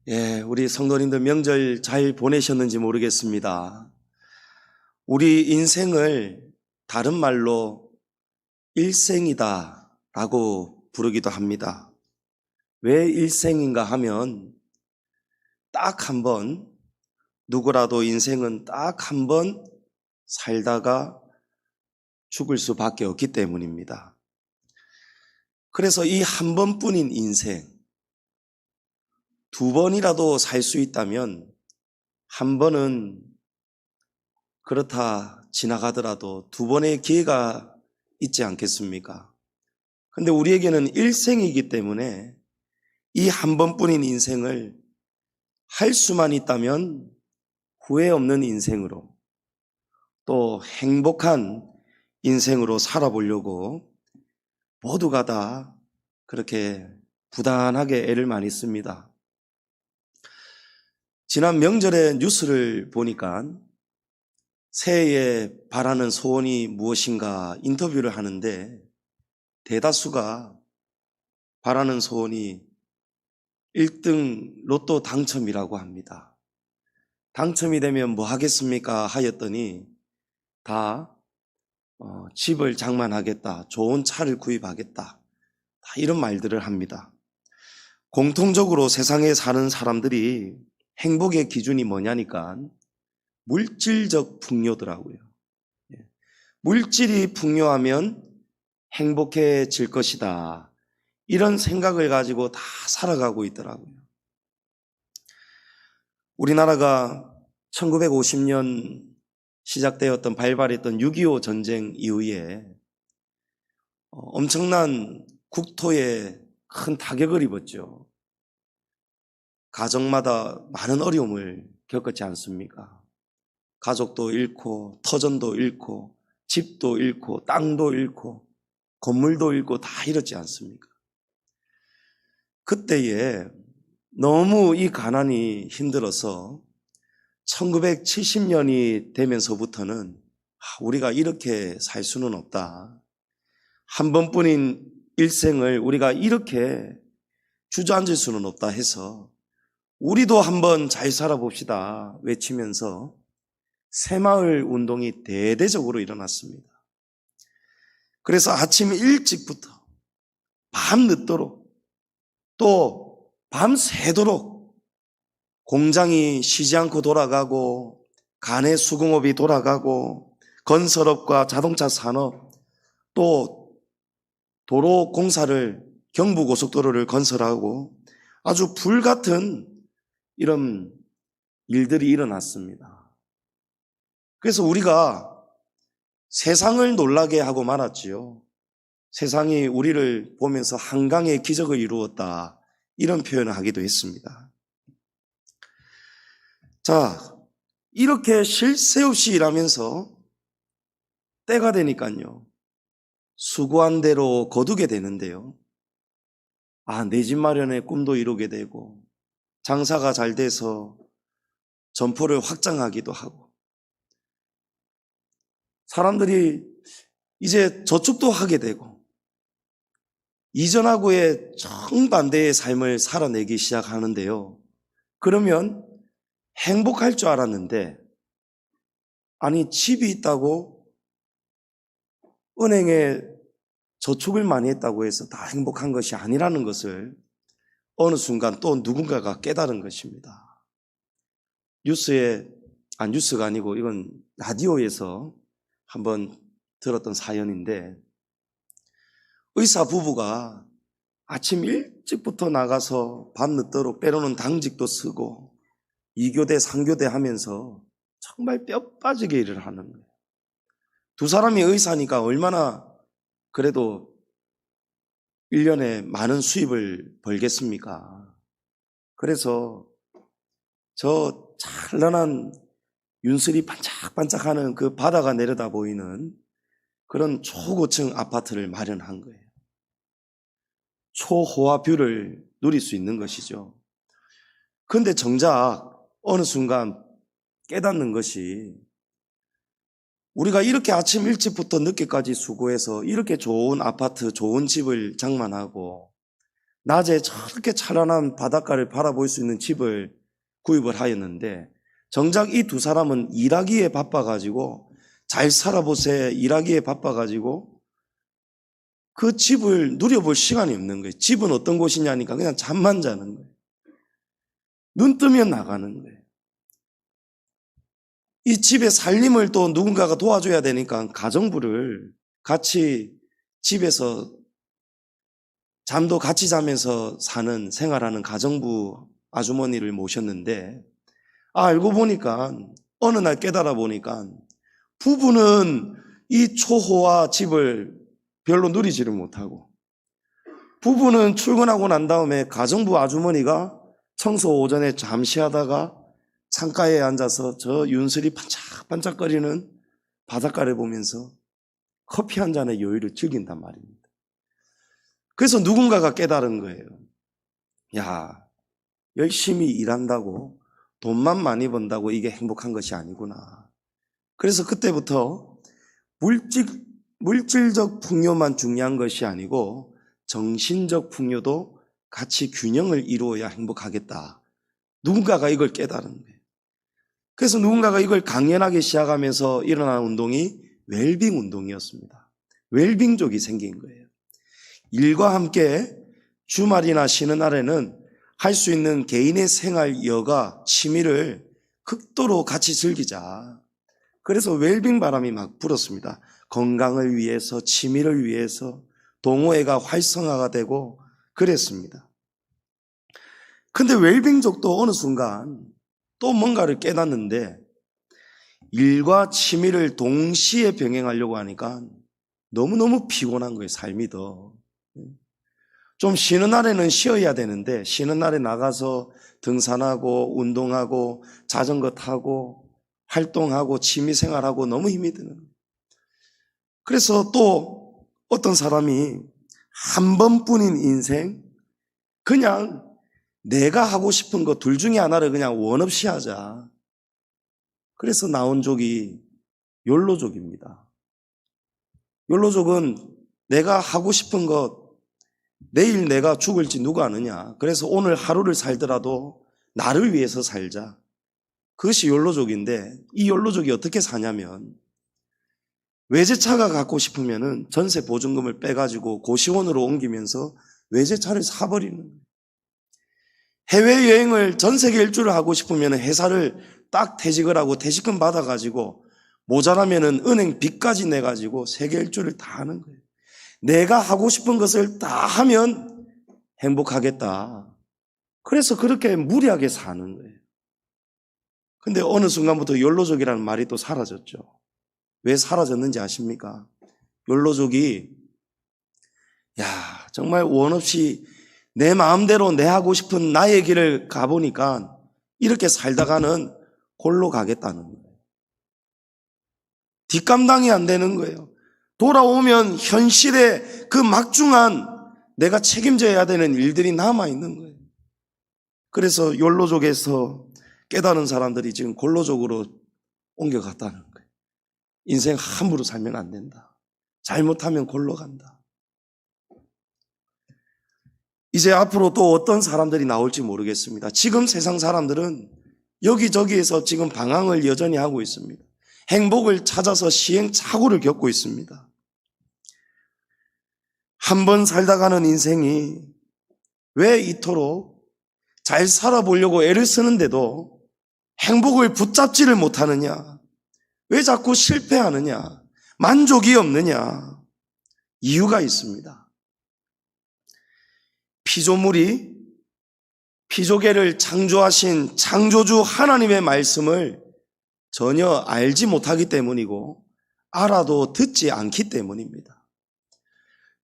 우리 성도님들 명절 잘 보내셨는지 모르겠습니다. 우리 인생을 다른 말로 일생이다 라고 부르기도 합니다. 왜 일생인가 하면 딱 한 번, 누구라도 인생은 딱 한 번 살다가 죽을 수밖에 없기 때문입니다. 그래서 이 한 번뿐인 인생, 두 번이라도 살 수 있다면 한 번은 그렇다 지나가더라도 두 번의 기회가 있지 않겠습니까? 근데 우리에게는 일생이기 때문에 이 한 번뿐인 인생을 할 수만 있다면 후회 없는 인생으로 또 행복한 인생으로 살아보려고 모두가 다 그렇게 부단하게 애를 많이 씁니다. 지난 명절에 뉴스를 보니까 새해에 바라는 소원이 무엇인가 인터뷰를 하는데 대다수가 바라는 소원이 1등 로또 당첨이라고 합니다. 당첨이 되면 뭐 하겠습니까? 하였더니 다 집을 장만하겠다, 좋은 차를 구입하겠다, 다 이런 말들을 합니다. 공통적으로 세상에 사는 사람들이 행복의 기준이 뭐냐니까 물질적 풍요더라고요. 물질이 풍요하면 행복해질 것이다, 이런 생각을 가지고 다 살아가고 있더라고요. 우리나라가 1950년 시작되었던 발발했던 6.25 전쟁 이후에 엄청난 국토에 큰 타격을 입었죠. 가정마다 많은 어려움을 겪었지 않습니까? 가족도 잃고 터전도 잃고 집도 잃고 땅도 잃고 건물도 잃고 다 잃었지 않습니까? 그때에 너무 이 가난이 힘들어서 1970년이 되면서부터는 우리가 이렇게 살 수는 없다, 한 번뿐인 일생을 우리가 이렇게 주저앉을 수는 없다 해서 우리도 한번 잘 살아봅시다 외치면서 새마을 운동이 대대적으로 일어났습니다. 그래서 아침 일찍부터 밤늦도록 또 밤새도록 공장이 쉬지 않고 돌아가고 간의 수공업이 돌아가고 건설업과 자동차 산업 또 도로 공사를 경부고속도로를 건설하고 아주 불같은 이런 일들이 일어났습니다. 그래서 우리가 세상을 놀라게 하고 말았지요. 세상이 우리를 보면서 한강의 기적을 이루었다, 이런 표현을 하기도 했습니다. 자, 이렇게 쉴 새 없이 일하면서 때가 되니까요, 수고한 대로 거두게 되는데요. 내 집 마련의 꿈도 이루게 되고 장사가 잘 돼서 점포를 확장하기도 하고 사람들이 이제 저축도 하게 되고 이전하고의 정반대의 삶을 살아내기 시작하는데요. 그러면 행복할 줄 알았는데 집이 있다고 은행에 저축을 많이 했다고 해서 다 행복한 것이 아니라는 것을 어느 순간 또 누군가가 깨달은 것입니다. 뉴스가 아니고 이건 라디오에서 한번 들었던 사연인데 의사 부부가 아침 일찍부터 나가서 밤늦도록 때로는 당직도 쓰고 2교대 3교대 하면서 정말 뼈 빠지게 일을 하는 거예요. 두 사람이 의사니까 얼마나 그래도 1년에 많은 수입을 벌겠습니까? 그래서 저 찬란한 윤슬이 반짝반짝하는 그 바다가 내려다 보이는 그런 초고층 아파트를 마련한 거예요. 초호화 뷰를 누릴 수 있는 것이죠. 그런데 정작 어느 순간 깨닫는 것이 우리가 이렇게 아침 일찍부터 늦게까지 수고해서 이렇게 좋은 아파트, 좋은 집을 장만하고 낮에 저렇게 찬란한 바닷가를 바라볼 수 있는 집을 구입을 하였는데 정작 이 두 사람은 일하기에 바빠가지고 잘 살아보세 일하기에 바빠가지고 그 집을 누려볼 시간이 없는 거예요. 집은 어떤 곳이냐니까 그냥 잠만 자는 거예요. 눈 뜨면 나가는 거예요. 이 집의 살림을 또 누군가가 도와줘야 되니까 가정부를 같이 집에서 잠도 같이 자면서 사는 생활하는 가정부 아주머니를 모셨는데 알고 보니까 어느 날 깨달아 보니까 부부는 이 초호화 집을 별로 누리지를 못하고 부부는 출근하고 난 다음에 가정부 아주머니가 청소 오전에 잠시 하다가 창가에 앉아서 저 윤슬이 반짝반짝거리는 바닷가를 보면서 커피 한 잔의 여유를 즐긴단 말입니다. 그래서 누군가가 깨달은 거예요. 야, 열심히 일한다고 돈만 많이 번다고 이게 행복한 것이 아니구나. 그래서 그때부터 물질적 풍요만 중요한 것이 아니고 정신적 풍요도 같이 균형을 이루어야 행복하겠다. 누군가가 이걸 깨달은 거예요. 그래서 누군가가 이걸 강연하기 시작하면서 일어난 운동이 웰빙 운동이었습니다. 웰빙족이 생긴 거예요. 일과 함께 주말이나 쉬는 날에는 할 수 있는 개인의 생활, 여가, 취미를 극도로 같이 즐기자. 그래서 웰빙 바람이 막 불었습니다. 건강을 위해서, 취미를 위해서 동호회가 활성화가 되고 그랬습니다. 근데 웰빙족도 어느 순간 또 뭔가를 깨닫는데 일과 취미를 동시에 병행하려고 하니까 너무너무 피곤한 거예요. 삶이 더. 좀 쉬는 날에는 쉬어야 되는데 쉬는 날에 나가서 등산하고 운동하고 자전거 타고 활동하고 취미생활하고 너무 힘이 드는 거예요. 그래서 또 어떤 사람이 한 번뿐인 인생 그냥 내가 하고 싶은 거 둘 중에 하나를 그냥 원 없이 하자. 그래서 나온 족이 욜로족입니다. 욜로족은 내가 하고 싶은 것 내일 내가 죽을지 누가 아느냐. 그래서 오늘 하루를 살더라도 나를 위해서 살자. 그것이 욜로족인데 이 욜로족이 어떻게 사냐면 외제차가 갖고 싶으면 전세 보증금을 빼가지고 고시원으로 옮기면서 외제차를 사버리는 거예요. 해외여행을 전 세계 일주를 하고 싶으면 회사를 딱 퇴직을 하고 퇴직금 받아가지고 모자라면 은행 빚까지 내가지고 세계 일주를 다 하는 거예요. 내가 하고 싶은 것을 다 하면 행복하겠다. 그래서 그렇게 무리하게 사는 거예요. 근데 어느 순간부터 욜로족이라는 말이 또 사라졌죠. 왜 사라졌는지 아십니까? 욜로족이 정말 원 없이 내 마음대로 내 하고 싶은 나의 길을 가보니까 이렇게 살다가는 골로 가겠다는 거예요. 뒷감당이 안 되는 거예요. 돌아오면 현실에 그 막중한 내가 책임져야 되는 일들이 남아있는 거예요. 그래서 욜로족에서 깨달은 사람들이 지금 골로족으로 옮겨갔다는 거예요. 인생 함부로 살면 안 된다. 잘못하면 골로 간다. 이제 앞으로 또 어떤 사람들이 나올지 모르겠습니다. 지금 세상 사람들은 여기저기에서 지금 방황을 여전히 하고 있습니다. 행복을 찾아서 시행착오를 겪고 있습니다. 한 번 살다 가는 인생이 왜 이토록 잘 살아보려고 애를 쓰는데도 행복을 붙잡지를 못하느냐? 왜 자꾸 실패하느냐? 만족이 없느냐? 이유가 있습니다. 피조물이 피조계를 창조하신 창조주 하나님의 말씀을 전혀 알지 못하기 때문이고 알아도 듣지 않기 때문입니다.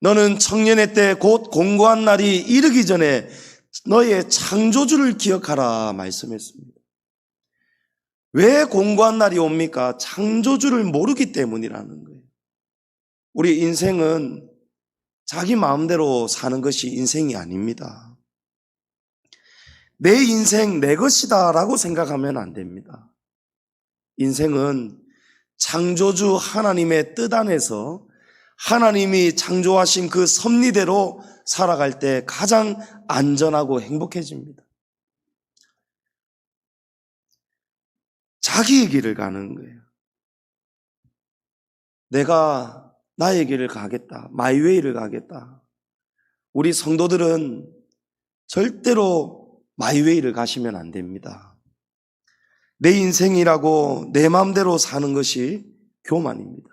너는 청년의 때 곧 공고한 날이 이르기 전에 너의 창조주를 기억하라 말씀했습니다. 왜 공고한 날이 옵니까? 창조주를 모르기 때문이라는 거예요. 우리 인생은 자기 마음대로 사는 것이 인생이 아닙니다. 내 인생 내 것이다 라고 생각하면 안 됩니다. 인생은 창조주 하나님의 뜻 안에서 하나님이 창조하신 그 섭리대로 살아갈 때 가장 안전하고 행복해집니다. 자기의 길을 가는 거예요. 내가 나의 길을 가겠다. 마이웨이를 가겠다. 우리 성도들은 절대로 마이웨이를 가시면 안 됩니다. 내 인생이라고 내 마음대로 사는 것이 교만입니다.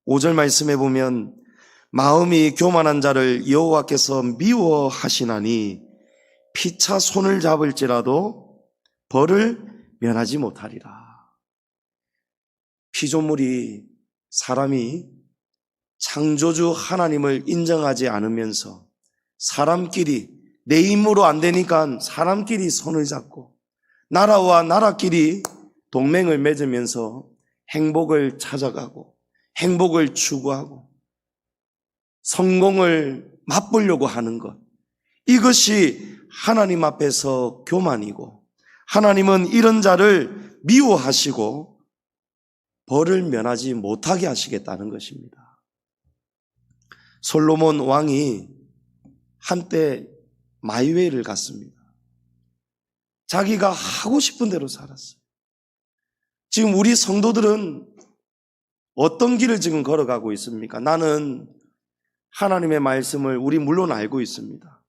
5절 말씀에 보면 마음이 교만한 자를 여호와께서 미워하시나니 피차 손을 잡을지라도 벌을 면하지 못하리라. 피조물이 사람이 창조주 하나님을 인정하지 않으면서 사람끼리 내 힘으로 안 되니까 사람끼리 손을 잡고 나라와 나라끼리 동맹을 맺으면서 행복을 찾아가고 행복을 추구하고 성공을 맛보려고 하는 것, 이것이 하나님 앞에서 교만이고 하나님은 이런 자를 미워하시고 벌을 면하지 못하게 하시겠다는 것입니다. 솔로몬 왕이 한때 마이웨이를 갔습니다. 자기가 하고 싶은 대로 살았어요. 지금 우리 성도들은 어떤 길을 지금 걸어가고 있습니까? 나는 하나님의 말씀을 우리 물론 알고 있습니다.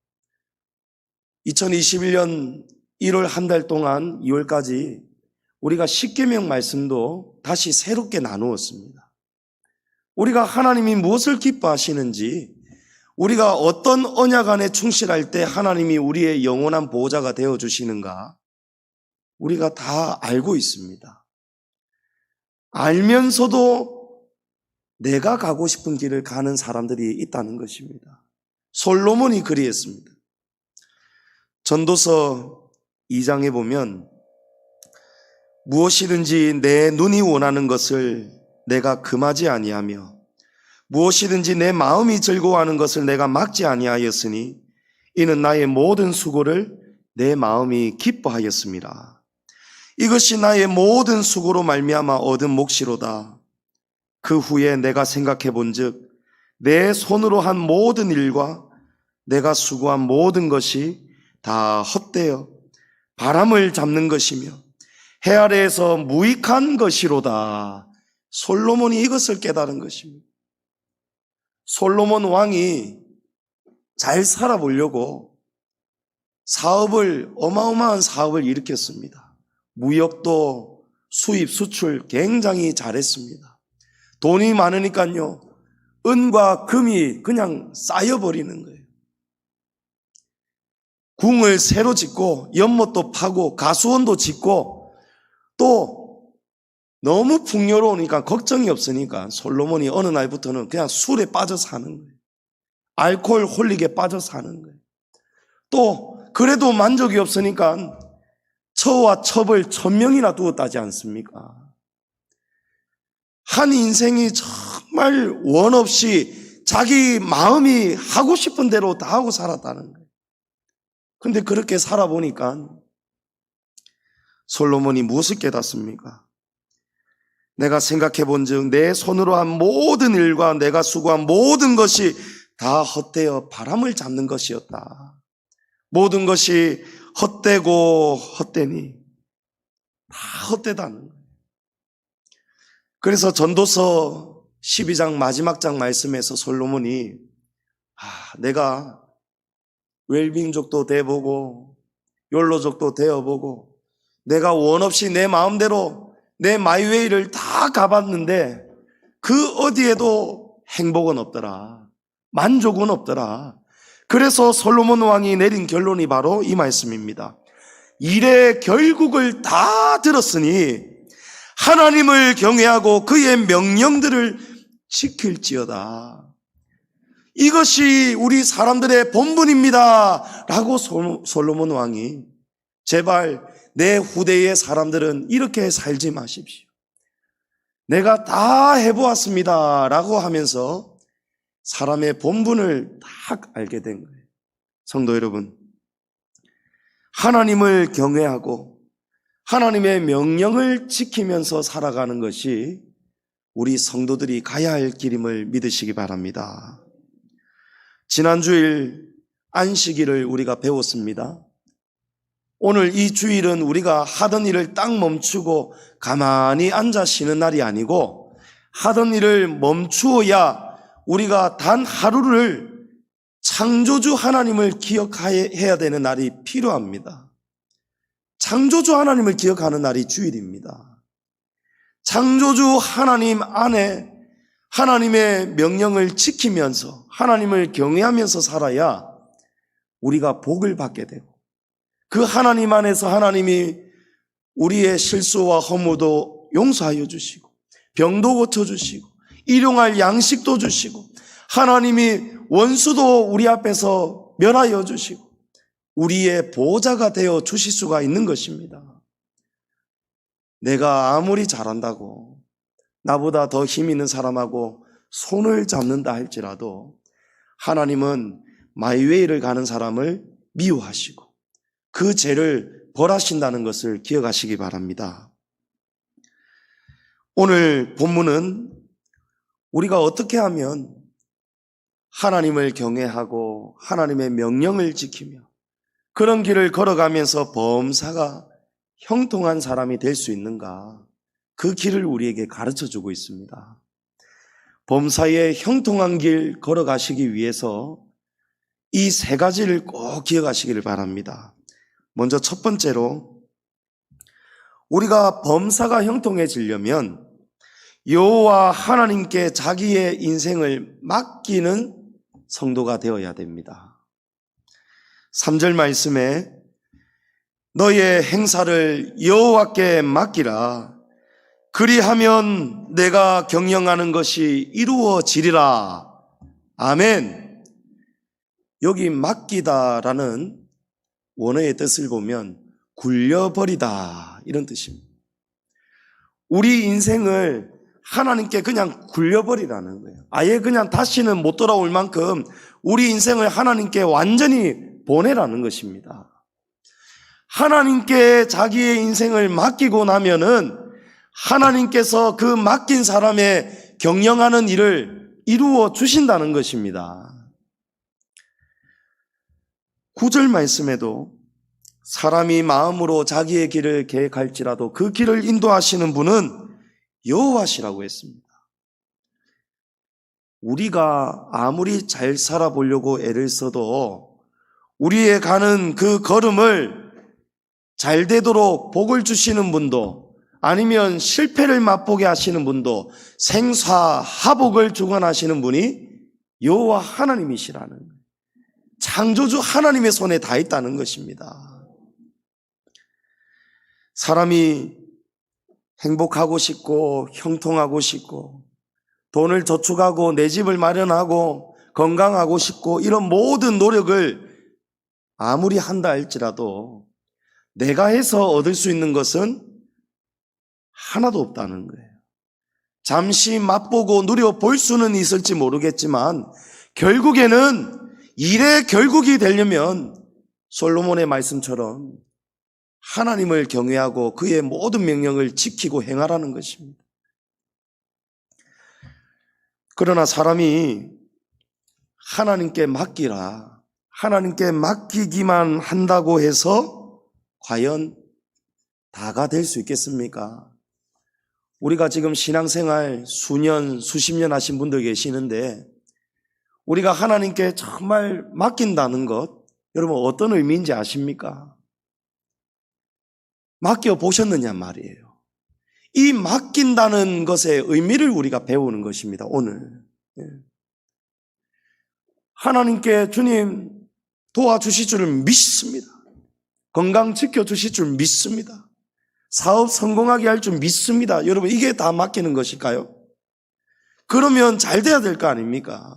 2021년 1월 한 달 동안 2월까지 우리가 십계명 말씀도 다시 새롭게 나누었습니다. 우리가 하나님이 무엇을 기뻐하시는지, 우리가 어떤 언약 안에 충실할 때 하나님이 우리의 영원한 보호자가 되어주시는가, 우리가 다 알고 있습니다. 알면서도 내가 가고 싶은 길을 가는 사람들이 있다는 것입니다. 솔로몬이 그리했습니다. 전도서 2장에 보면 무엇이든지 내 눈이 원하는 것을 내가 금하지 아니하며 무엇이든지 내 마음이 즐거워하는 것을 내가 막지 아니하였으니 이는 나의 모든 수고를 내 마음이 기뻐하였습니다. 이것이 나의 모든 수고로 말미암아 얻은 몫이로다. 그 후에 내가 생각해 본즉 내 손으로 한 모든 일과 내가 수고한 모든 것이 다 헛되어 바람을 잡는 것이며 해 아래에서 무익한 것이로다. 솔로몬이 이것을 깨달은 것입니다. 솔로몬 왕이 잘 살아보려고 어마어마한 사업을 일으켰습니다. 무역도 수입, 수출 굉장히 잘했습니다. 돈이 많으니까요, 은과 금이 그냥 쌓여버리는 거예요. 궁을 새로 짓고 연못도 파고 가수원도 짓고 또 너무 풍요로우니까 걱정이 없으니까 솔로몬이 어느 날부터는 그냥 술에 빠져 사는 거예요. 알코올 홀릭에 빠져 사는 거예요. 또 그래도 만족이 없으니까 처와 첩을 1000명이나 두었다지 않습니까? 한 인생이 정말 원 없이 자기 마음이 하고 싶은 대로 다 하고 살았다는 거예요. 근데 그렇게 살아보니까 솔로몬이 무엇을 깨닫습니까? 내가 생각해 본즉 내 손으로 한 모든 일과 내가 수고한 모든 것이 다 헛되어 바람을 잡는 것이었다. 모든 것이 헛되고 헛되니 다 헛되다는 거예요. 그래서 전도서 12장 마지막 장 말씀에서 솔로몬이 내가 웰빙족도 돼보고 욜로족도 되어보고 내가 원 없이 내 마음대로 내 마이웨이를 다 가봤는데 그 어디에도 행복은 없더라. 만족은 없더라. 그래서 솔로몬 왕이 내린 결론이 바로 이 말씀입니다. 일의 결국을 다 들었으니 하나님을 경외하고 그의 명령들을 지킬지어다. 이것이 우리 사람들의 본분입니다 라고 솔로몬 왕이, 제발 내 후대의 사람들은 이렇게 살지 마십시오. 내가 다 해보았습니다 라고 하면서 사람의 본분을 딱 알게 된 거예요. 성도 여러분, 하나님을 경외하고 하나님의 명령을 지키면서 살아가는 것이 우리 성도들이 가야 할 길임을 믿으시기 바랍니다. 지난 주일 안식일을 우리가 배웠습니다. 오늘 이 주일은 우리가 하던 일을 딱 멈추고 가만히 앉아 쉬는 날이 아니고 하던 일을 멈추어야 우리가 단 하루를 창조주 하나님을 기억해야 되는 날이 필요합니다. 창조주 하나님을 기억하는 날이 주일입니다. 창조주 하나님 안에 하나님의 명령을 지키면서 하나님을 경외하면서 살아야 우리가 복을 받게 되고 그 하나님 안에서 하나님이 우리의 실수와 허물도 용서하여 주시고 병도 고쳐주시고 일용할 양식도 주시고 하나님이 원수도 우리 앞에서 멸하여 주시고 우리의 보호자가 되어 주실 수가 있는 것입니다. 내가 아무리 잘한다고 나보다 더 힘 있는 사람하고 손을 잡는다 할지라도 하나님은 마이웨이를 가는 사람을 미워하시고 그 죄를 벌하신다는 것을 기억하시기 바랍니다. 오늘 본문은 우리가 어떻게 하면 하나님을 경외하고 하나님의 명령을 지키며 그런 길을 걸어가면서 범사가 형통한 사람이 될 수 있는가? 그 길을 우리에게 가르쳐주고 있습니다. 범사의 형통한 길 걸어가시기 위해서 이 세 가지를 꼭 기억하시기를 바랍니다. 먼저 첫 번째로 우리가 범사가 형통해지려면 여호와 하나님께 자기의 인생을 맡기는 성도가 되어야 됩니다. 3절 말씀에 너의 행사를 여호와께 맡기라. 그리하면 내가 경영하는 것이 이루어지리라. 아멘. 여기 맡기다라는 원어의 뜻을 보면 굴려버리다 이런 뜻입니다. 우리 인생을 하나님께 그냥 굴려버리라는 거예요. 아예 그냥 다시는 못 돌아올 만큼 우리 인생을 하나님께 완전히 보내라는 것입니다. 하나님께 자기의 인생을 맡기고 나면은 하나님께서 그 맡긴 사람의 경영하는 일을 이루어 주신다는 것입니다. 9절 말씀에도 사람이 마음으로 자기의 길을 계획할지라도 그 길을 인도하시는 분은 여호와시라고 했습니다. 우리가 아무리 잘 살아보려고 애를 써도 우리의 가는 그 걸음을 잘 되도록 복을 주시는 분도 아니면 실패를 맛보게 하시는 분도 생사하복을 주관하시는 분이 여호와 하나님이시라는 거예요. 창조주 하나님의 손에 다 있다는 것입니다. 사람이 행복하고 싶고 형통하고 싶고 돈을 저축하고 내 집을 마련하고 건강하고 싶고 이런 모든 노력을 아무리 한다 할지라도 내가 해서 얻을 수 있는 것은 하나도 없다는 거예요. 잠시 맛보고 누려볼 수는 있을지 모르겠지만 결국에는 일의 결국이 되려면 솔로몬의 말씀처럼 하나님을 경외하고 그의 모든 명령을 지키고 행하라는 것입니다. 그러나 사람이 하나님께 맡기라, 하나님께 맡기기만 한다고 해서 과연 다가 될 수 있겠습니까? 우리가 지금 신앙생활 수년, 수십 년 하신 분들 계시는데 우리가 하나님께 정말 맡긴다는 것, 여러분 어떤 의미인지 아십니까? 맡겨보셨느냐 말이에요. 이 맡긴다는 것의 의미를 우리가 배우는 것입니다, 오늘. 하나님께 주님 도와주실 줄 믿습니다. 건강 지켜주실 줄 믿습니다. 사업 성공하게 할 줄 믿습니다. 여러분 이게 다 맡기는 것일까요? 그러면 잘 돼야 될 거 아닙니까?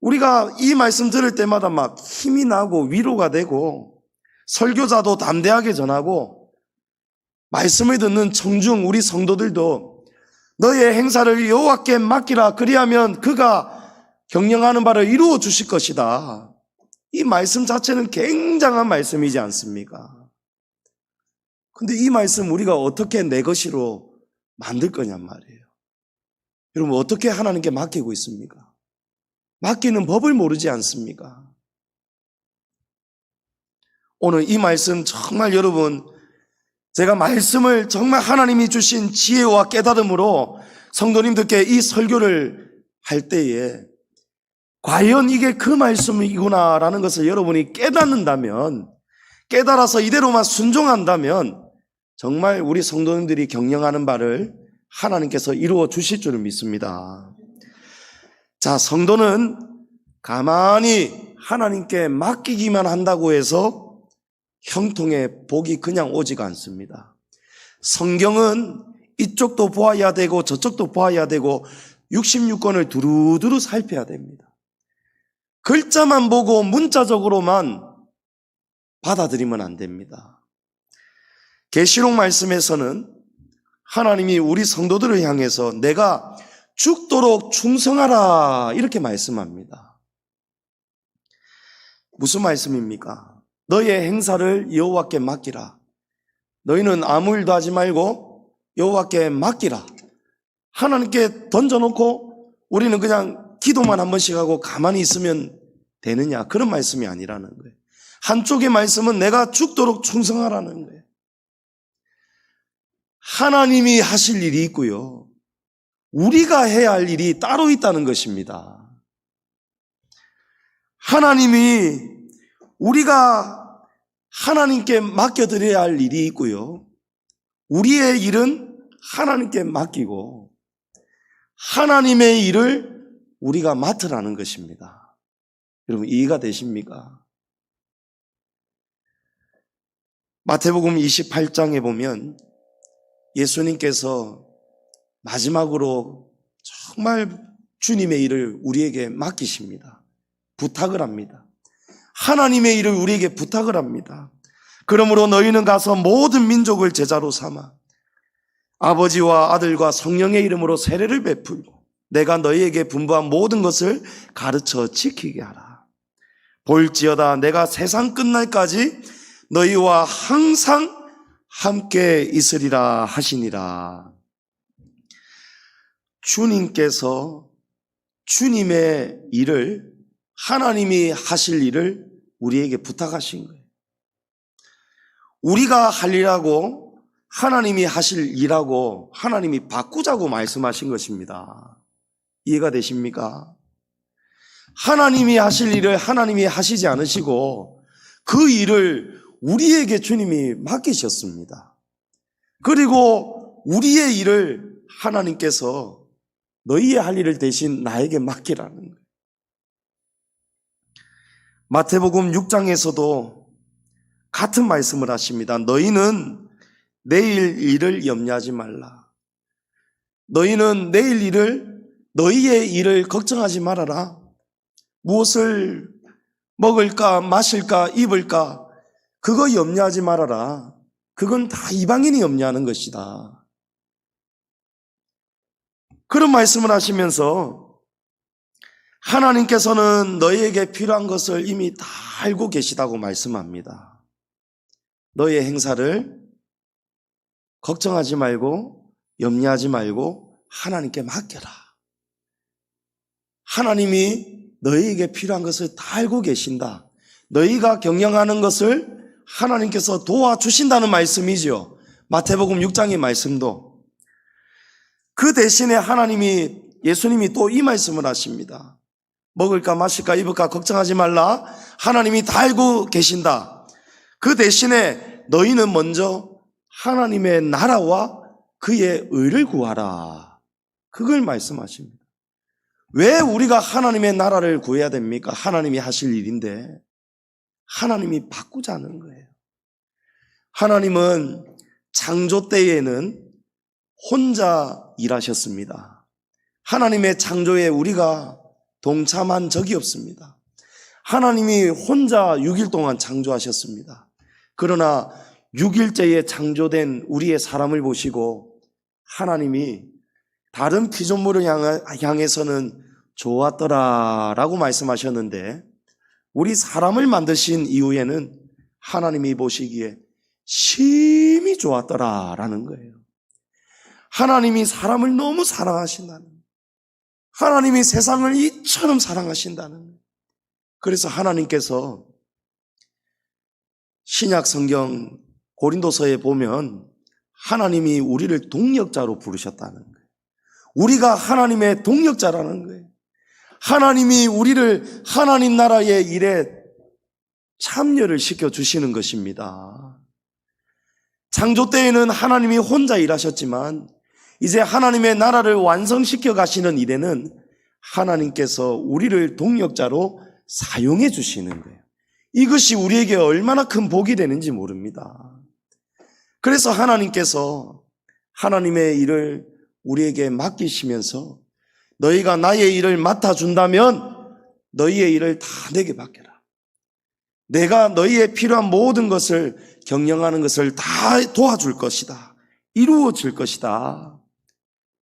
우리가 이 말씀 들을 때마다 막 힘이 나고 위로가 되고 설교자도 담대하게 전하고 말씀을 듣는 청중 우리 성도들도 너의 행사를 여호와께 맡기라 그리하면 그가 경영하는 바를 이루어 주실 것이다. 이 말씀 자체는 굉장한 말씀이지 않습니까? 근데 이 말씀 우리가 어떻게 내 것으로 만들 거냔 말이에요. 여러분 어떻게 하나님께 맡기고 있습니까? 맡기는 법을 모르지 않습니까? 오늘 이 말씀 정말 여러분, 제가 말씀을 정말 하나님이 주신 지혜와 깨달음으로 성도님들께 이 설교를 할 때에 과연 이게 그 말씀이구나라는 것을 여러분이 깨닫는다면, 깨달아서 이대로만 순종한다면 정말 우리 성도님들이 경영하는 바를 하나님께서 이루어 주실 줄을 믿습니다. 자, 성도는 가만히 하나님께 맡기기만 한다고 해서 형통의 복이 그냥 오지가 않습니다. 성경은 이쪽도 보아야 되고 저쪽도 보아야 되고 66권을 두루두루 살펴야 됩니다. 글자만 보고 문자적으로만 받아들이면 안 됩니다. 계시록 말씀에서는 하나님이 우리 성도들을 향해서 내가 죽도록 충성하라 이렇게 말씀합니다. 무슨 말씀입니까? 너의 행사를 여호와께 맡기라. 너희는 아무 일도 하지 말고 여호와께 맡기라. 하나님께 던져놓고 우리는 그냥 기도만 한 번씩 하고 가만히 있으면 되느냐, 그런 말씀이 아니라는 거예요. 한쪽의 말씀은 내가 죽도록 충성하라는 거예요. 하나님이 하실 일이 있고요, 우리가 해야 할 일이 따로 있다는 것입니다. 하나님이 우리가 하나님께 맡겨드려야 할 일이 있고요, 우리의 일은 하나님께 맡기고 하나님의 일을 우리가 맡으라는 것입니다. 여러분 이해가 되십니까? 마태복음 28장에 보면 예수님께서 마지막으로 정말 주님의 일을 우리에게 맡기십니다. 부탁을 합니다. 하나님의 일을 우리에게 부탁을 합니다. 그러므로 너희는 가서 모든 민족을 제자로 삼아 아버지와 아들과 성령의 이름으로 세례를 베풀고 내가 너희에게 분부한 모든 것을 가르쳐 지키게 하라. 볼지어다 내가 세상 끝날까지 너희와 항상 함께 있으리라 하시니라. 주님께서 주님의 일을, 하나님이 하실 일을 우리에게 부탁하신 거예요. 우리가 할 일하고 하나님이 하실 일하고 하나님이 바꾸자고 말씀하신 것입니다. 이해가 되십니까? 하나님이 하실 일을 하나님이 하시지 않으시고 그 일을 우리에게 주님이 맡기셨습니다. 그리고 우리의 일을 하나님께서 너희의 할 일을 대신 나에게 맡기라는 거예요. 마태복음 6장에서도 같은 말씀을 하십니다. 너희는 내일 일을 염려하지 말라. 너희는 내일 일을, 너희의 일을 걱정하지 말아라. 무엇을 먹을까, 마실까, 입을까, 그거 염려하지 말아라. 그건 다 이방인이 염려하는 것이다. 그런 말씀을 하시면서 하나님께서는 너희에게 필요한 것을 이미 다 알고 계시다고 말씀합니다. 너희의 행사를 걱정하지 말고 염려하지 말고 하나님께 맡겨라. 하나님이 너희에게 필요한 것을 다 알고 계신다. 너희가 경영하는 것을 하나님께서 도와주신다는 말씀이죠. 마태복음 6장의 말씀도. 그 대신에 하나님이, 예수님이 또 이 말씀을 하십니다. 먹을까 마실까 입을까 걱정하지 말라. 하나님이 다 알고 계신다. 그 대신에 너희는 먼저 하나님의 나라와 그의 의를 구하라. 그걸 말씀하십니다. 왜 우리가 하나님의 나라를 구해야 됩니까? 하나님이 하실 일인데 하나님이 바꾸자는 거예요. 하나님은 창조 때에는 혼자 일하셨습니다. 하나님의 창조에 우리가 동참한 적이 없습니다. 하나님이 혼자 6일 동안 창조하셨습니다. 그러나 6일째에 창조된 우리의 사람을 보시고 하나님이 다른 피조물을 향해서는 좋았더라라고 말씀하셨는데 우리 사람을 만드신 이후에는 하나님이 보시기에 심히 좋았더라라는 거예요. 하나님이 사람을 너무 사랑하신다는 거예요. 하나님이 세상을 이처럼 사랑하신다는 거예요. 그래서 하나님께서 신약 성경 고린도서에 보면 하나님이 우리를 동역자로 부르셨다는 거예요. 우리가 하나님의 동역자라는 거예요. 하나님이 우리를 하나님 나라의 일에 참여를 시켜주시는 것입니다. 창조 때에는 하나님이 혼자 일하셨지만 이제 하나님의 나라를 완성시켜 가시는 일에는 하나님께서 우리를 동역자로 사용해 주시는 거예요. 이것이 우리에게 얼마나 큰 복이 되는지 모릅니다. 그래서 하나님께서 하나님의 일을 우리에게 맡기시면서 너희가 나의 일을 맡아준다면 너희의 일을 다 내게 맡겨라. 내가 너희의 필요한 모든 것을 경영하는 것을 다 도와줄 것이다. 이루어질 것이다.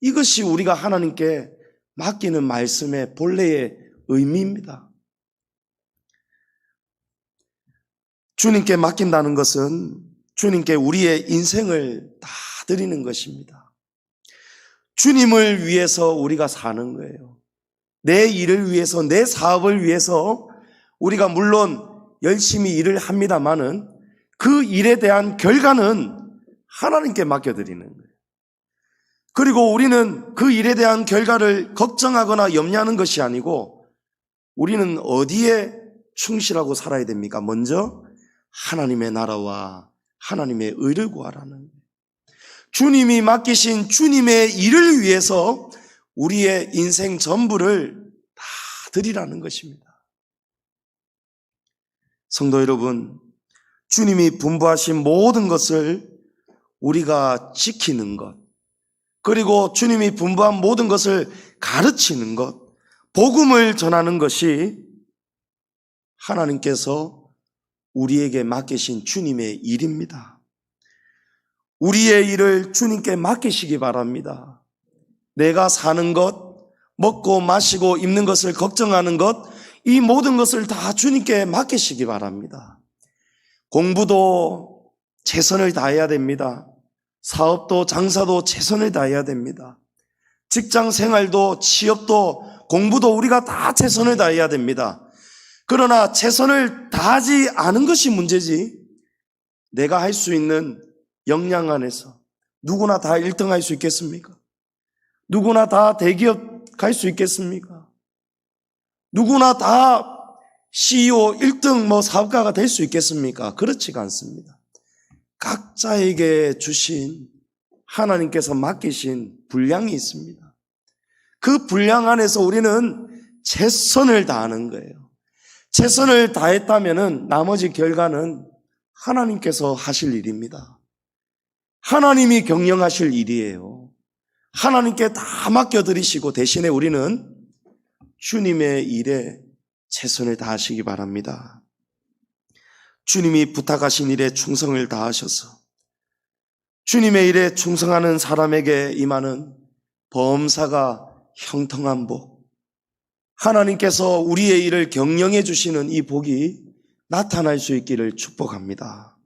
이것이 우리가 하나님께 맡기는 말씀의 본래의 의미입니다. 주님께 맡긴다는 것은 주님께 우리의 인생을 다 드리는 것입니다. 주님을 위해서 우리가 사는 거예요. 내 일을 위해서, 내 사업을 위해서 우리가 물론 열심히 일을 합니다마는 그 일에 대한 결과는 하나님께 맡겨드리는 거예요. 그리고 우리는 그 일에 대한 결과를 걱정하거나 염려하는 것이 아니고 우리는 어디에 충실하고 살아야 됩니까? 먼저 하나님의 나라와 하나님의 의를 구하라는 거예요. 주님이 맡기신 주님의 일을 위해서 우리의 인생 전부를 다 드리라는 것입니다. 성도 여러분, 주님이 분부하신 모든 것을 우리가 지키는 것, 그리고 주님이 분부한 모든 것을 가르치는 것, 복음을 전하는 것이 하나님께서 우리에게 맡기신 주님의 일입니다. 우리의 일을 주님께 맡기시기 바랍니다. 내가 사는 것, 먹고 마시고 입는 것을 걱정하는 것, 이 모든 것을 다 주님께 맡기시기 바랍니다. 공부도 최선을 다해야 됩니다. 사업도 장사도 최선을 다해야 됩니다. 직장 생활도 취업도 공부도 우리가 다 최선을 다해야 됩니다. 그러나 최선을 다하지 않은 것이 문제지 내가 할 수 있는 역량 안에서 누구나 다 1등 할 수 있겠습니까? 누구나 다 대기업 갈 수 있겠습니까? 누구나 다 CEO 1등 사업가가 될 수 있겠습니까? 그렇지가 않습니다. 각자에게 주신 하나님께서 맡기신 분량이 있습니다. 그 분량 안에서 우리는 최선을 다하는 거예요. 최선을 다했다면 나머지 결과는 하나님께서 하실 일입니다. 하나님이 경영하실 일이에요. 하나님께 다 맡겨드리시고 대신에 우리는 주님의 일에 최선을 다하시기 바랍니다. 주님이 부탁하신 일에 충성을 다하셔서 주님의 일에 충성하는 사람에게 임하는 범사가 형통한 복, 하나님께서 우리의 일을 경영해 주시는 이 복이 나타날 수 있기를 축복합니다.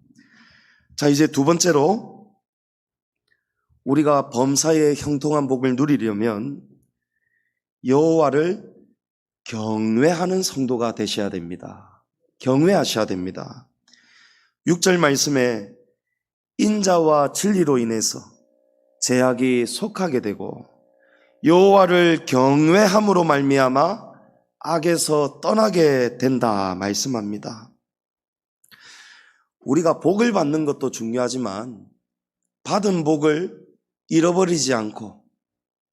자, 이제 두 번째로 우리가 범사의 형통한 복을 누리려면 여호와를 경외하는 성도가 되셔야 됩니다. 경외하셔야 됩니다. 6절 말씀에 인자와 진리로 인해서 제약이 속하게 되고 여호와를 경외함으로 말미암아 악에서 떠나게 된다 말씀합니다. 우리가 복을 받는 것도 중요하지만 받은 복을 잃어버리지 않고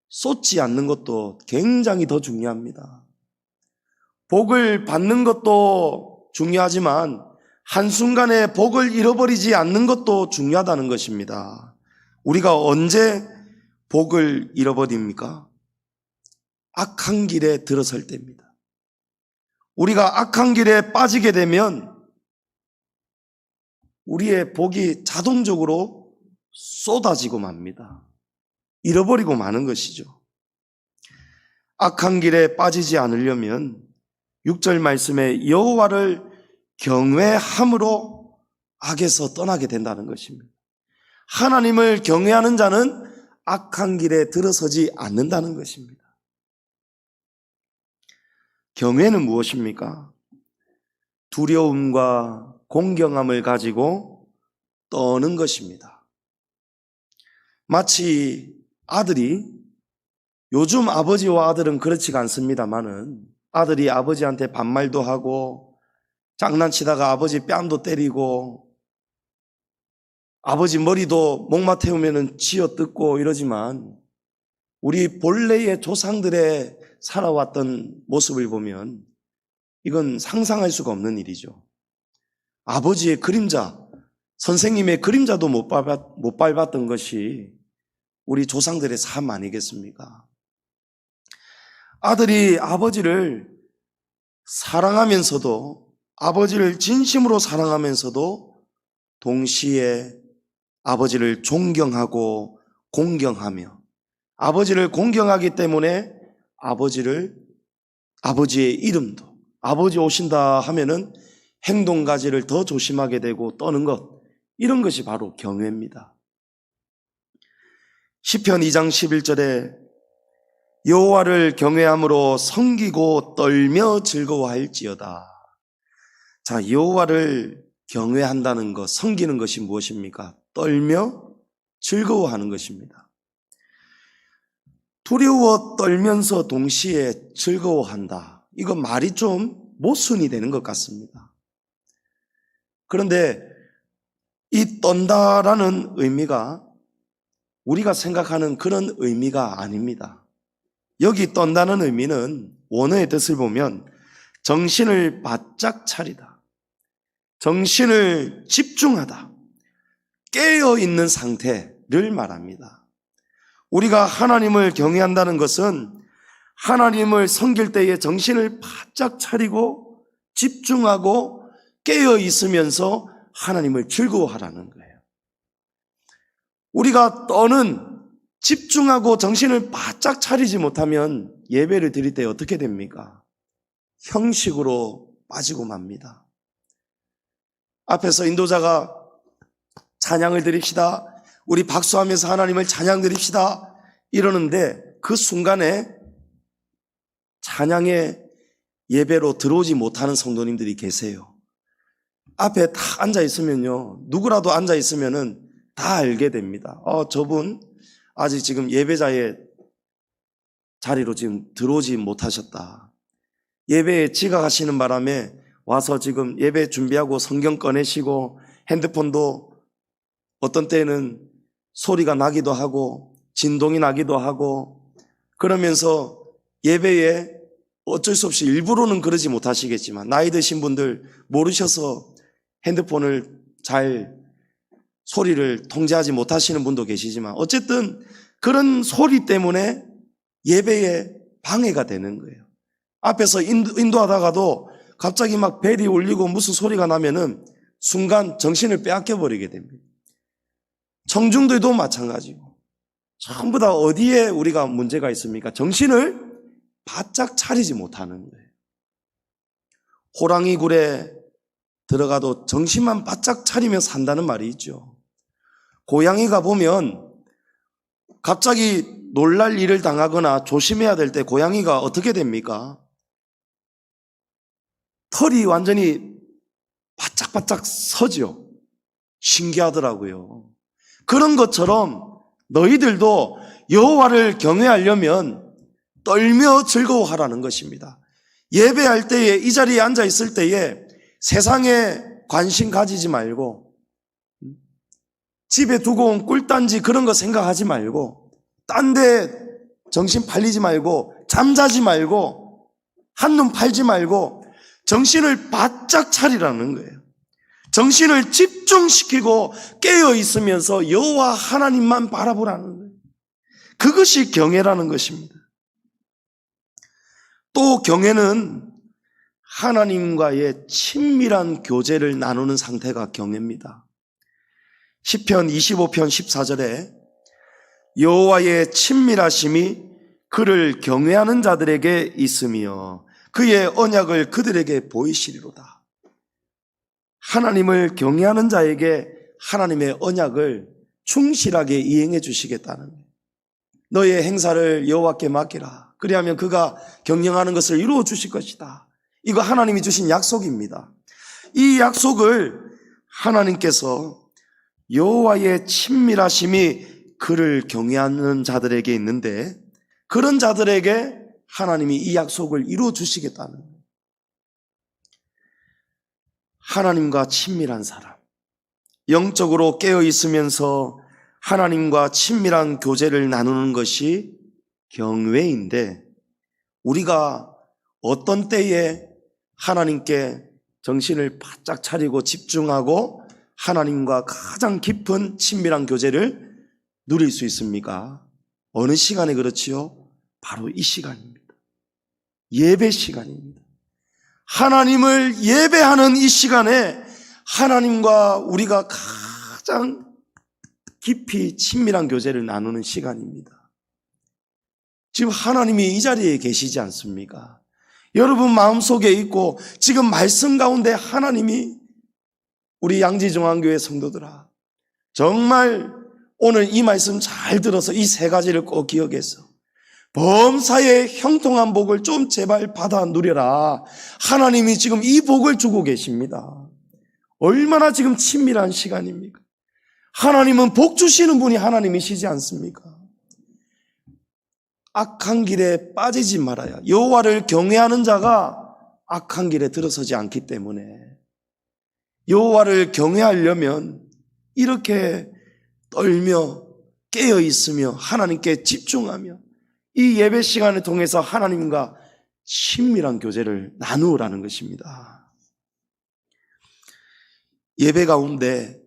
쏟지 않는 것도 굉장히 더 중요합니다. 복을 받는 것도 중요하지만 한순간에 복을 잃어버리지 않는 것도 중요하다는 것입니다. 우리가 언제 복을 잃어버립니까? 악한 길에 들어설 때입니다. 우리가 악한 길에 빠지게 되면 우리의 복이 자동적으로 쏟아지고 맙니다. 잃어버리고 마는 것이죠. 악한 길에 빠지지 않으려면 6절 말씀에 여호와를 경외함으로 악에서 떠나게 된다는 것입니다. 하나님을 경외하는 자는 악한 길에 들어서지 않는다는 것입니다. 경외는 무엇입니까? 두려움과 공경함을 가지고 떠는 것입니다. 마치 아들이, 요즘 아버지와 아들은 그렇지가 않습니다만은 아들이 아버지한테 반말도 하고 장난치다가 아버지 뺨도 때리고 아버지 머리도 목마 태우면은 쥐어뜯고 이러지만, 우리 본래의 조상들의 살아왔던 모습을 보면 이건 상상할 수가 없는 일이죠. 아버지의 그림자, 선생님의 그림자도 못 밟았던 것이 우리 조상들의 삶 아니겠습니까? 아들이 아버지를 사랑하면서도, 아버지를 진심으로 사랑하면서도 동시에 아버지를 존경하고 공경하며, 아버지를 공경하기 때문에 아버지의 이름도, 아버지 오신다 하면은 행동가지를 더 조심하게 되고 떠는 것, 이런 것이 바로 경외입니다. 시편 2장 11절에 여호와를 경외함으로 섬기고 떨며 즐거워할지어다. 자, 여호와를 경외한다는 것, 섬기는 것이 무엇입니까? 떨며 즐거워하는 것입니다. 두려워 떨면서 동시에 즐거워한다. 이거 말이 좀 모순이 되는 것 같습니다. 그런데 이 떤다라는 의미가 우리가 생각하는 그런 의미가 아닙니다. 여기 떤다는 의미는 원어의 뜻을 보면 정신을 바짝 차리다, 정신을 집중하다, 깨어있는 상태를 말합니다. 우리가 하나님을 경외한다는 것은 하나님을 섬길 때에 정신을 바짝 차리고 집중하고 깨어 있으면서 하나님을 즐거워하라는 거예요. 우리가 떠는, 집중하고 정신을 바짝 차리지 못하면 예배를 드릴 때 어떻게 됩니까? 형식으로 빠지고 맙니다. 앞에서 인도자가 찬양을 드립시다, 우리 박수하면서 하나님을 찬양 드립시다 이러는데 그 순간에 찬양의 예배로 들어오지 못하는 성도님들이 계세요. 앞에 다 앉아 있으면요, 누구라도 앉아 있으면은 다 알게 됩니다. 저분 아직 지금 예배자의 자리로 지금 들어오지 못하셨다. 예배에 지각하시는 바람에 와서 지금 예배 준비하고 성경 꺼내시고 핸드폰도 어떤 때는 소리가 나기도 하고 진동이 나기도 하고 그러면서 예배에 어쩔 수 없이 일부러는 그러지 못하시겠지만, 나이 드신 분들 모르셔서 핸드폰을 잘 소리를 통제하지 못하시는 분도 계시지만, 어쨌든 그런 소리 때문에 예배에 방해가 되는 거예요. 앞에서 인도하다가도 갑자기 막 벨이 울리고 무슨 소리가 나면은 순간 정신을 빼앗겨 버리게 됩니다. 청중들도 마찬가지고 전부 다 어디에 우리가 문제가 있습니까? 정신을 바짝 차리지 못하는 거예요. 호랑이 굴에 들어가도 정신만 바짝 차리며 산다는 말이 있죠. 고양이가 보면 갑자기 놀랄 일을 당하거나 조심해야 될 때 고양이가 어떻게 됩니까? 털이 완전히 바짝바짝 서죠. 신기하더라고요. 그런 것처럼 너희들도 여호와를 경외하려면 떨며 즐거워하라는 것입니다. 예배할 때에, 이 자리에 앉아 있을 때에 세상에 관심 가지지 말고, 집에 두고 온 꿀단지 그런 거 생각하지 말고, 딴 데 정신 팔리지 말고, 잠자지 말고, 한눈 팔지 말고 정신을 바짝 차리라는 거예요. 정신을 집중시키고 깨어 있으면서 여호와 하나님만 바라보라는 거예요. 그것이 경외라는 것입니다. 또 경외는 하나님과의 친밀한 교제를 나누는 상태가 경외입니다. 시편 25편 14절에 여호와의 친밀하심이 그를 경외하는 자들에게 있으며 그의 언약을 그들에게 보이시리로다. 하나님을 경외하는 자에게 하나님의 언약을 충실하게 이행해 주시겠다는 거예요. 너의 행사를 여호와께 맡기라. 그리하면 그가 경영하는 것을 이루어 주실 것이다. 이거 하나님이 주신 약속입니다. 이 약속을 하나님께서 여호와의 친밀하심이 그를 경외하는 자들에게 있는데 그런 자들에게 하나님이 이 약속을 이루어 주시겠다는 거예요. 하나님과 친밀한 사람, 영적으로 깨어 있으면서 하나님과 친밀한 교제를 나누는 것이 경외인데 우리가 어떤 때에 하나님께 정신을 바짝 차리고 집중하고 하나님과 가장 깊은 친밀한 교제를 누릴 수 있습니까? 어느 시간에 그렇지요? 바로 이 시간입니다. 예배 시간입니다. 하나님을 예배하는 이 시간에 하나님과 우리가 가장 깊이 친밀한 교제를 나누는 시간입니다. 지금 하나님이 이 자리에 계시지 않습니까? 여러분 마음속에 있고 지금 말씀 가운데 하나님이 우리 양지중앙교회 성도들아 정말 오늘 이 말씀 잘 들어서 이 세 가지를 꼭 기억해서 범사의 형통한 복을 좀 제발 받아 누려라. 하나님이 지금 이 복을 주고 계십니다. 얼마나 지금 친밀한 시간입니까? 하나님은 복 주시는 분이 하나님이시지 않습니까? 악한 길에 빠지지 말아야. 여호와를 경외하는 자가 악한 길에 들어서지 않기 때문에 여호와를 경외하려면 이렇게 떨며 깨어 있으며 하나님께 집중하며 이 예배 시간을 통해서 하나님과 친밀한 교제를 나누라는 것입니다. 예배 가운데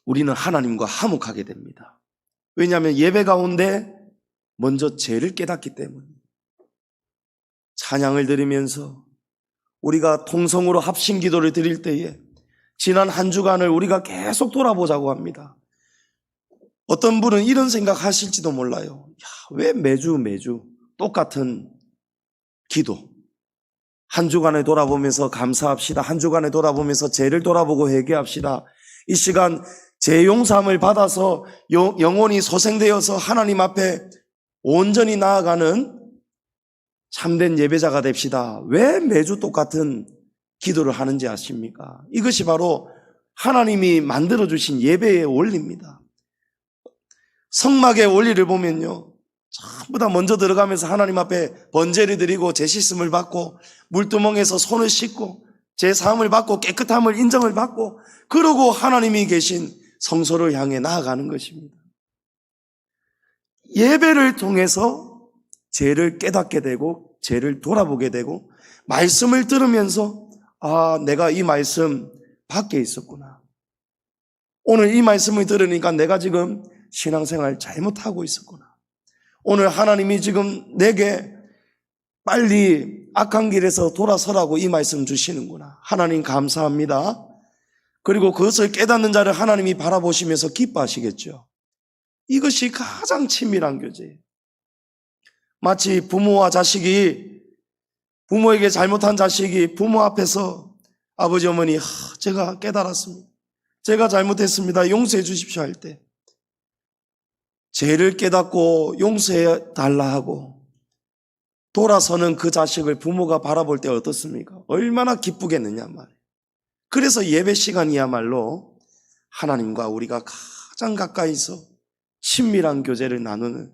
우리는 하나님과 화목하게 됩니다. 왜냐하면 예배 가운데 먼저 죄를 깨닫기 때문에 찬양을 드리면서 우리가 통성으로 합심 기도를 드릴 때에 지난 한 주간을 우리가 계속 돌아보자고 합니다. 어떤 분은 이런 생각하실지도 몰라요. 왜 매주 똑같은 기도 한 주간을 돌아보면서 감사합시다. 한 주간을 돌아보면서 죄를 돌아보고 회개합시다. 이 시간 죄 용서함을 받아서 영혼이 소생되어서 하나님 앞에 온전히 나아가는 참된 예배자가 됩시다. 왜 매주 똑같은 기도를 하는지 아십니까? 이것이 바로 하나님이 만들어주신 예배의 원리입니다. 성막의 원리를 보면요, 전부 다 먼저 들어가면서 하나님 앞에 번제를 드리고 죄 씻음을 받고 물두멍에서 손을 씻고 죄 사함을 받고 깨끗함을 인정을 받고 그러고 하나님이 계신 성소를 향해 나아가는 것입니다. 예배를 통해서 죄를 깨닫게 되고 죄를 돌아보게 되고 말씀을 들으면서 내가 이 말씀 밖에 있었구나. 오늘 이 말씀을 들으니까 내가 지금 신앙생활 잘못하고 있었구나. 오늘 하나님이 지금 내게 빨리 악한 길에서 돌아서라고 이 말씀 주시는구나. 하나님 감사합니다. 그리고 그것을 깨닫는 자를 하나님이 바라보시면서 기뻐하시겠죠. 이것이 가장 친밀한 교제예요. 마치 부모와 자식이, 부모에게 잘못한 자식이 부모 앞에서 아버지 어머니 제가 깨달았습니다. 제가 잘못했습니다. 용서해 주십시오 할 때 죄를 깨닫고 용서해 달라 하고 돌아서는 그 자식을 부모가 바라볼 때 어떻습니까? 얼마나 기쁘겠느냐 말이에요. 그래서 예배 시간이야말로 하나님과 우리가 가장 가까이서 친밀한 교제를 나누는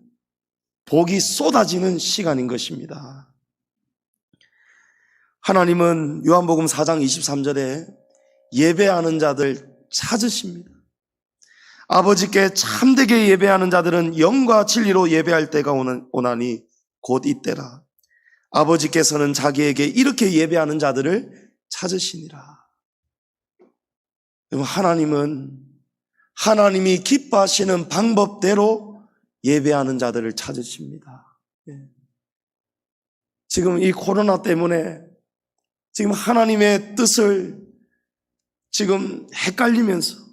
복이 쏟아지는 시간인 것입니다. 하나님은 요한복음 4장 23절에 예배하는 자들 찾으십니다. 아버지께 참되게 예배하는 자들은 영과 진리로 예배할 때가 오나니 곧 이때라. 아버지께서는 자기에게 이렇게 예배하는 자들을 찾으시니라. 하나님은 하나님이 기뻐하시는 방법대로 예배하는 자들을 찾으십니다. 지금 이 코로나 때문에 지금 하나님의 뜻을 지금 헷갈리면서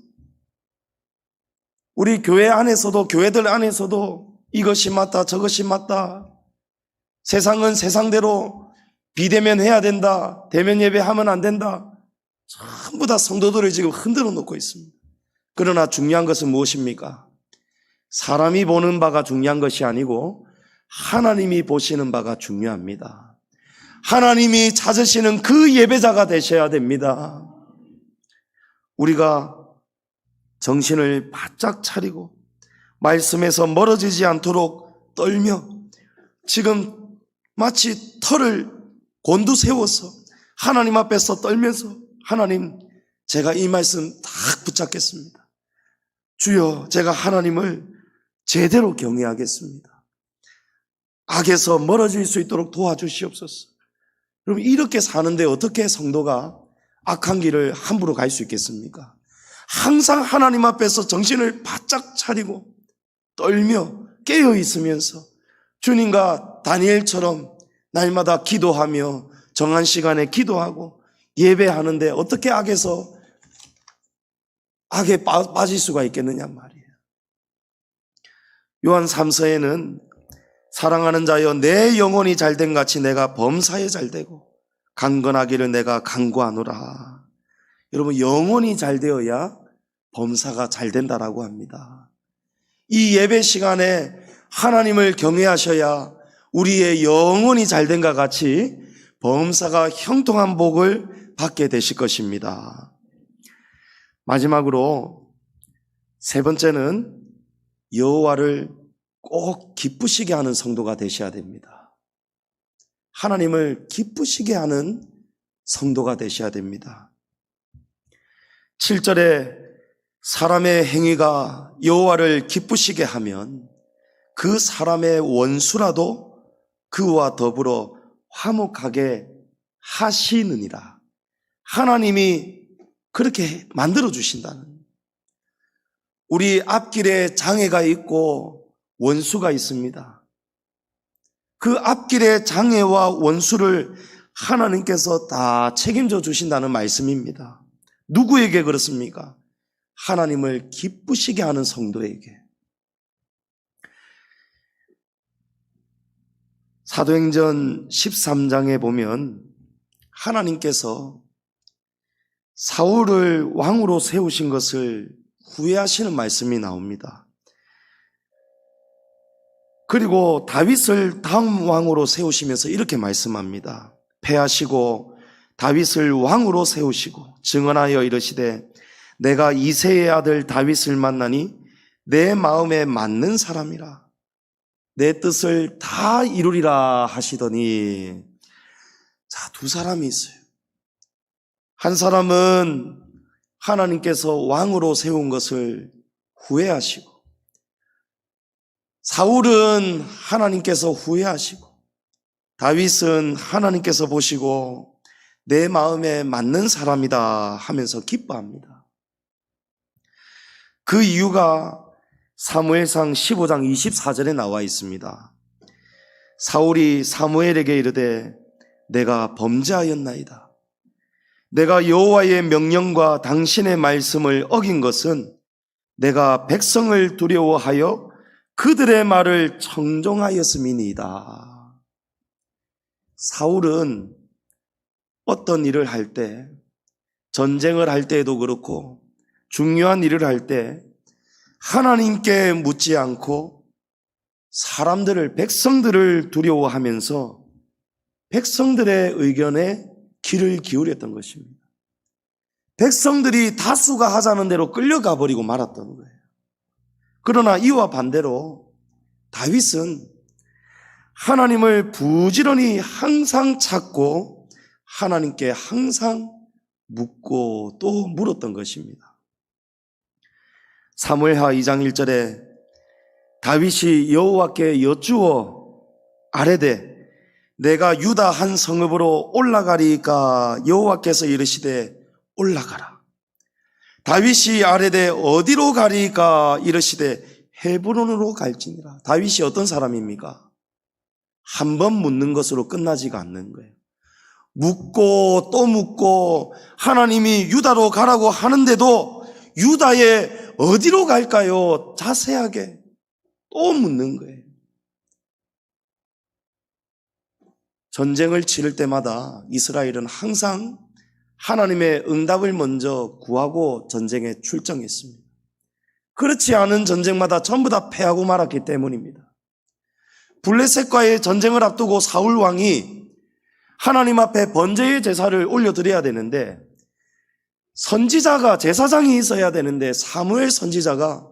우리 교회 안에서도 교회들 안에서도 이것이 맞다 저것이 맞다, 세상은 세상대로 비대면 해야 된다, 대면 예배하면 안 된다, 전부 다 성도들을 지금 흔들어 놓고 있습니다. 그러나 중요한 것은 무엇입니까? 사람이 보는 바가 중요한 것이 아니고 하나님이 보시는 바가 중요합니다. 하나님이 찾으시는 그 예배자가 되셔야 됩니다. 우리가 정신을 바짝 차리고 말씀에서 멀어지지 않도록 떨며 지금 마치 털을 곤두세워서 하나님 앞에서 떨면서 하나님, 제가 이 말씀 딱 붙잡겠습니다. 주여, 제가 하나님을 제대로 경외하겠습니다. 악에서 멀어질 수 있도록 도와주시옵소서. 그럼 이렇게 사는데 어떻게 성도가 악한 길을 함부로 갈 수 있겠습니까? 항상 하나님 앞에서 정신을 바짝 차리고 떨며 깨어 있으면서 주님과 다니엘처럼 날마다 기도하며 정한 시간에 기도하고 예배하는데 어떻게 악에 빠질 수가 있겠느냐 말이에요. 요한 3서에는 사랑하는 자여, 내 영혼이 잘된 같이 내가 범사에 잘되고 강건하기를 내가 간구하노라. 여러분, 영혼이 잘되어야 범사가 잘된다라고 합니다. 이 예배 시간에 하나님을 경외하셔야 우리의 영혼이 잘된과 같이 범사가 형통한 복을 받게 되실 것입니다. 마지막으로 세 번째는 여호와를 꼭 기쁘시게 하는 성도가 되셔야 됩니다. 하나님을 기쁘시게 하는 성도가 되셔야 됩니다. 7절에 사람의 행위가 여호와를 기쁘시게 하면 그 사람의 원수라도 그와 더불어 화목하게 하시느니라. 하나님이 그렇게 만들어 주신다는. 우리 앞길에 장애가 있고 원수가 있습니다. 그 앞길의 장애와 원수를 하나님께서 다 책임져 주신다는 말씀입니다. 누구에게 그렇습니까? 하나님을 기쁘시게 하는 성도에게. 사도행전 13장에 보면 하나님께서 사울을 왕으로 세우신 것을 후회하시는 말씀이 나옵니다. 그리고 다윗을 다음 왕으로 세우시면서 이렇게 말씀합니다. 패하시고 다윗을 왕으로 세우시고 증언하여 이르시되 내가 이새의 아들 다윗을 만나니 내 마음에 맞는 사람이라. 내 뜻을 다 이루리라 하시더니, 자, 두 사람이 있어요. 한 사람은 하나님께서 왕으로 세운 것을 후회하시고, 사울은 하나님께서 후회하시고, 다윗은 하나님께서 보시고 내 마음에 맞는 사람이다 하면서 기뻐합니다. 그 이유가 사무엘상 15장 24절에 나와 있습니다. 사울이 사무엘에게 이르되 내가 범죄하였나이다. 내가 여호와의 명령과 당신의 말씀을 어긴 것은 내가 백성을 두려워하여 그들의 말을 청종하였음이니이다. 사울은 어떤 일을 할 때, 전쟁을 할 때에도 그렇고 중요한 일을 할 때 하나님께 묻지 않고 사람들을, 백성들을 두려워하면서 백성들의 의견에 귀를 기울였던 것입니다. 백성들이 다수가 하자는 대로 끌려가 버리고 말았던 거예요. 그러나 이와 반대로 다윗은 하나님을 부지런히 항상 찾고 하나님께 항상 묻고 또 물었던 것입니다. 사무엘하 2장 1절에 다윗이 여호와께 여쭈어 아뢰되 내가 유다 한 성읍으로 올라가리까 여호와께서 이르시되 올라가라. 다윗이 아뢰되 어디로 가리까 이르시되 헤브론으로 갈지니라. 다윗이 어떤 사람입니까? 한 번 묻는 것으로 끝나지가 않는 거예요. 묻고 또 묻고 하나님이 유다로 가라고 하는데도 유다에 어디로 갈까요? 자세하게 또 묻는 거예요. 전쟁을 치를 때마다 이스라엘은 항상 하나님의 응답을 먼저 구하고 전쟁에 출정했습니다. 그렇지 않은 전쟁마다 전부 다 패하고 말았기 때문입니다. 블레셋과의 전쟁을 앞두고 사울 왕이 하나님 앞에 번제의 제사를 올려드려야 되는데 선지자가 제사장이 있어야 되는데 사무엘 선지자가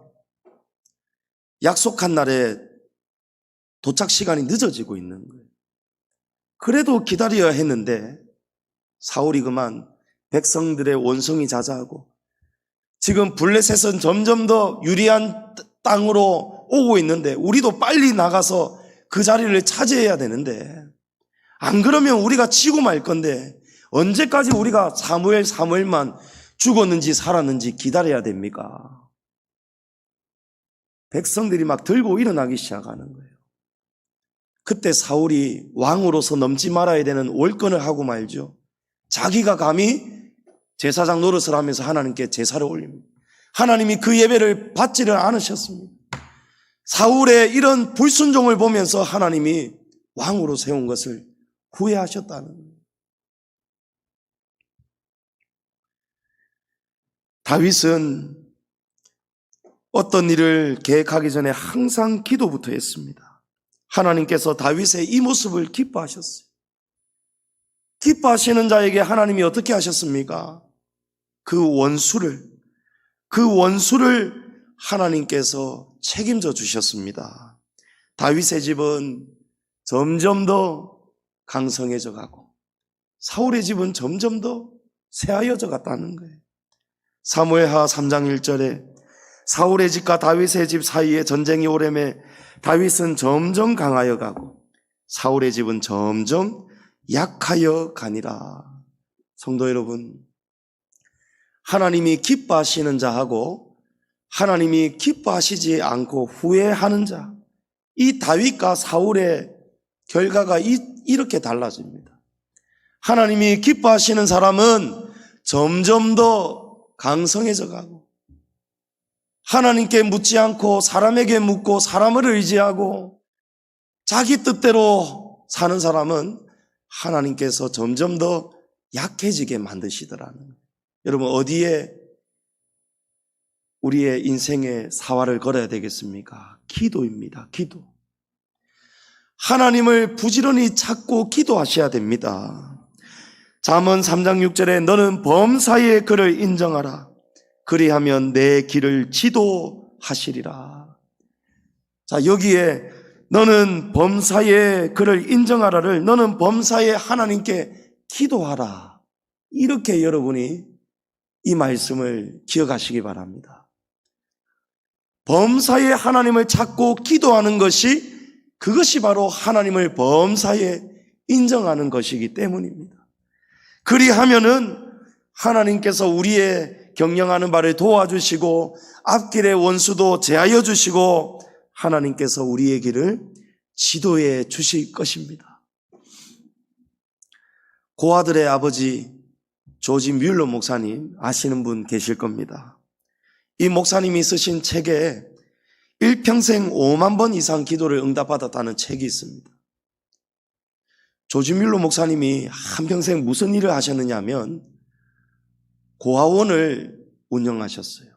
약속한 날에 도착 시간이 늦어지고 있는 거예요. 그래도 기다려야 했는데 사울이 그만 백성들의 원성이 자자하고 지금 블레셋은 점점 더 유리한 땅으로 오고 있는데 우리도 빨리 나가서 그 자리를 차지해야 되는데 안 그러면 우리가 치고 말 건데 언제까지 우리가 사무엘만 죽었는지 살았는지 기다려야 됩니까? 백성들이 막 들고 일어나기 시작하는 거예요. 그때 사울이 왕으로서 넘지 말아야 되는 월권을 하고 말죠. 자기가 감히 제사장 노릇을 하면서 하나님께 제사를 올립니다. 하나님이 그 예배를 받지를 않으셨습니다. 사울의 이런 불순종을 보면서 하나님이 왕으로 세운 것을 후회하셨다는 거예요. 다윗은 어떤 일을 계획하기 전에 항상 기도부터 했습니다. 하나님께서 다윗의 이 모습을 기뻐하셨어요. 기뻐하시는 자에게 하나님이 어떻게 하셨습니까? 그 원수를 하나님께서 책임져 주셨습니다. 다윗의 집은 점점 더 강성해져 가고 사울의 집은 점점 더 쇠하여져 갔다는 거예요. 사무엘하 3장 1절에 사울의 집과 다윗의 집 사이에 전쟁이 오래매 다윗은 점점 강하여 가고 사울의 집은 점점 약하여 가니라. 성도 여러분, 하나님이 기뻐하시는 자하고 하나님이 기뻐하시지 않고 후회하는 자, 이 다윗과 사울의 결과가 이렇게 달라집니다. 하나님이 기뻐하시는 사람은 점점 더 강성해져 가고 하나님께 묻지 않고 사람에게 묻고 사람을 의지하고 자기 뜻대로 사는 사람은 하나님께서 점점 더 약해지게 만드시더라는 거예요. 여러분, 어디에 우리의 인생의 사활을 걸어야 되겠습니까? 기도입니다. 기도. 하나님을 부지런히 찾고 기도하셔야 됩니다. 잠언 3장 6절에 너는 범사의 그를 인정하라. 그리하면 내 길을 지도하시리라. 자, 여기에 너는 범사의 그를 인정하라를 너는 범사의 하나님께 기도하라. 이렇게 여러분이 이 말씀을 기억하시기 바랍니다. 범사의 하나님을 찾고 기도하는 것이 그것이 바로 하나님을 범사에 인정하는 것이기 때문입니다. 그리하면은 하나님께서 우리의 경영하는 바를 도와주시고 앞길의 원수도 제하여 주시고 하나님께서 우리의 길을 지도해 주실 것입니다. 고아들의 아버지 조지 뮬러 목사님 아시는 분 계실 겁니다. 이 목사님이 쓰신 책에 일평생 5만 번 이상 기도를 응답받았다는 책이 있습니다. 조지 뮬러 목사님이 한평생 무슨 일을 하셨느냐 하면 고아원을 운영하셨어요.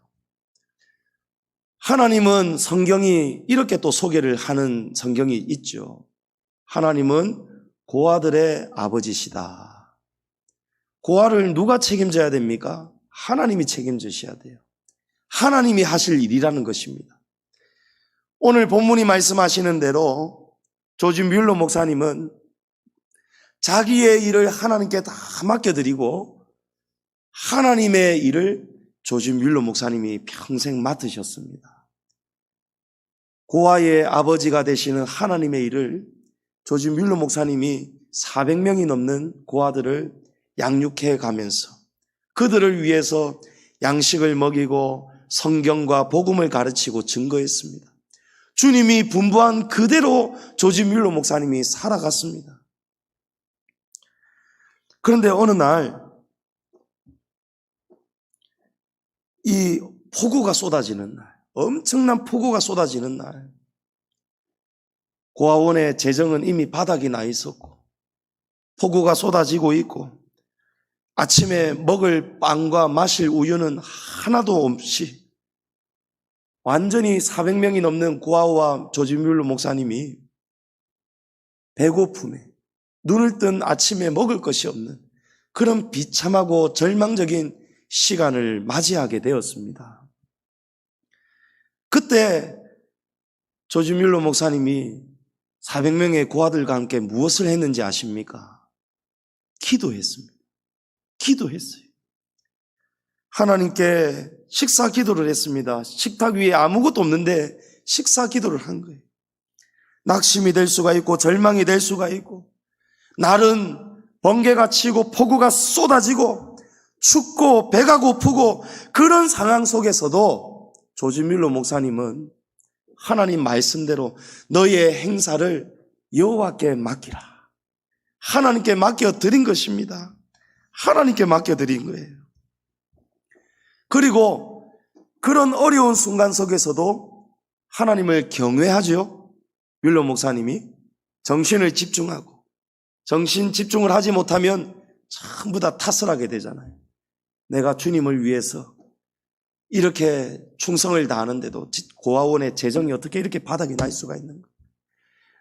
하나님은 성경이 이렇게 또 소개를 하는 성경이 있죠. 하나님은 고아들의 아버지시다. 고아를 누가 책임져야 됩니까? 하나님이 책임지셔야 돼요. 하나님이 하실 일이라는 것입니다. 오늘 본문이 말씀하시는 대로 조지 뮬러 목사님은 자기의 일을 하나님께 다 맡겨드리고 하나님의 일을 조지 뮬러 목사님이 평생 맡으셨습니다. 고아의 아버지가 되시는 하나님의 일을 조지 뮬러 목사님이 400명이 넘는 고아들을 양육해 가면서 그들을 위해서 양식을 먹이고 성경과 복음을 가르치고 증거했습니다. 주님이 분부한 그대로 조지 뮬러 목사님이 살아갔습니다. 그런데 어느 날 이 폭우가 쏟아지는 날, 엄청난 폭우가 쏟아지는 날, 고아원의 재정은 이미 바닥이 나 있었고 폭우가 쏟아지고 있고 아침에 먹을 빵과 마실 우유는 하나도 없이 완전히 400명이 넘는 고아와 조지 뮬러 목사님이 배고픔에, 눈을 뜬 아침에 먹을 것이 없는 그런 비참하고 절망적인 시간을 맞이하게 되었습니다. 그때 조지 뮬러 목사님이 400명의 고아들과 함께 무엇을 했는지 아십니까? 기도했습니다. 기도했어요. 하나님께 식사 기도를 했습니다. 식탁 위에 아무것도 없는데 식사 기도를 한 거예요. 낙심이 될 수가 있고 절망이 될 수가 있고, 날은 번개가 치고 폭우가 쏟아지고 춥고 배가 고프고, 그런 상황 속에서도 조지 뮬러 목사님은 하나님 말씀대로 너희의 행사를 여호와께 맡기라, 하나님께 맡겨드린 것입니다. 하나님께 맡겨드린 거예요. 그리고 그런 어려운 순간 속에서도 하나님을 경외하죠. 뮬러 목사님이 정신을 집중하고, 정신 집중을 하지 못하면 전부 다 탓을 하게 되잖아요. 내가 주님을 위해서 이렇게 충성을 다하는데도 고아원의 재정이 어떻게 이렇게 바닥이 날 수가 있는가.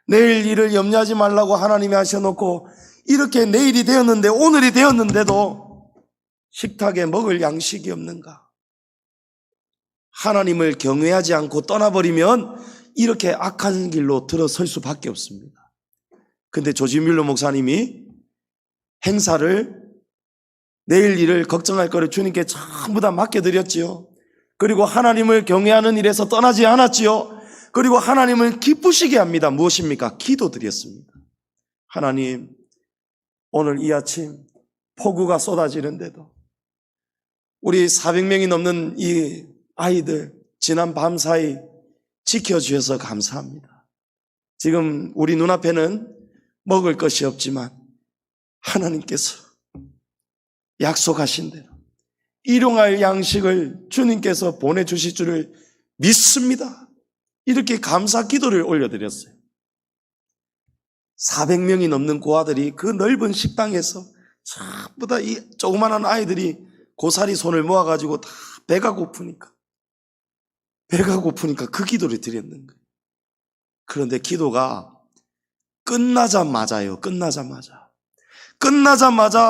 내일 일을 염려하지 말라고 하나님이 하셔놓고 이렇게 내일이 되었는데, 오늘이 되었는데도 식탁에 먹을 양식이 없는가. 하나님을 경외하지 않고 떠나버리면 이렇게 악한 길로 들어설 수밖에 없습니다. 근데 조지 뮬러 목사님이 행사를, 내일 일을 걱정할 거를 주님께 전부 다 맡겨드렸지요. 그리고 하나님을 경외하는 일에서 떠나지 않았지요. 그리고 하나님을 기쁘시게 합니다. 무엇입니까? 기도드렸습니다. 하나님, 오늘 이 아침 폭우가 쏟아지는데도 우리 400명이 넘는 이 아이들 지난 밤 사이 지켜주셔서 감사합니다. 지금 우리 눈앞에는 먹을 것이 없지만 하나님께서 약속하신 대로 일용할 양식을 주님께서 보내주실 줄을 믿습니다. 이렇게 감사 기도를 올려드렸어요. 400명이 넘는 고아들이 그 넓은 식당에서 전부 다 이 조그만한 아이들이 고사리 손을 모아가지고 다 배가 고프니까 그 기도를 드렸는 거예요. 그런데 기도가 끝나자마자